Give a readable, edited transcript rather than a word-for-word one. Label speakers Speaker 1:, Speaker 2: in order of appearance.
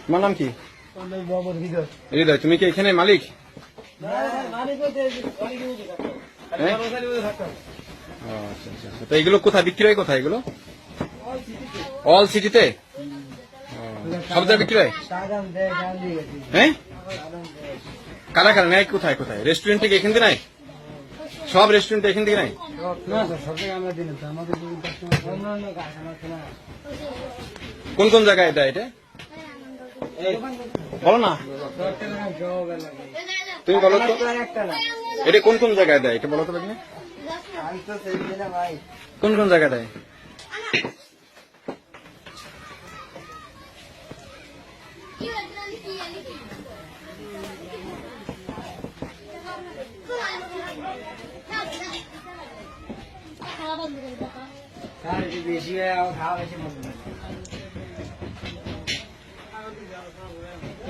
Speaker 1: তোমার নাম কি? হৃদয়। তুমি কি এখানে মালিক? তো এগুলো কোথায় বিক্রি হয়? কোথায় এগুলো? অল সিটিতে সব জায়গায় বিক্রি হয়? হ্যাঁ, কারা কারা নেয়? কোথায় কোথায়? রেস্টুরেন্ট থেকে এখান থেকে নাই? সব রেস্টুরেন্ট এখান থেকে নাই? কোন কোন জায়গায় দেয় এটা? বলো না, তুমি বলো তো, এটা কোন কোন জায়গায় দেয়? এটা বলো তো দেখি। কোন কোন জায়গায় দেয়?
Speaker 2: খাওয়া বন্ধ করে দাও। বেশি খাওয়া বেশি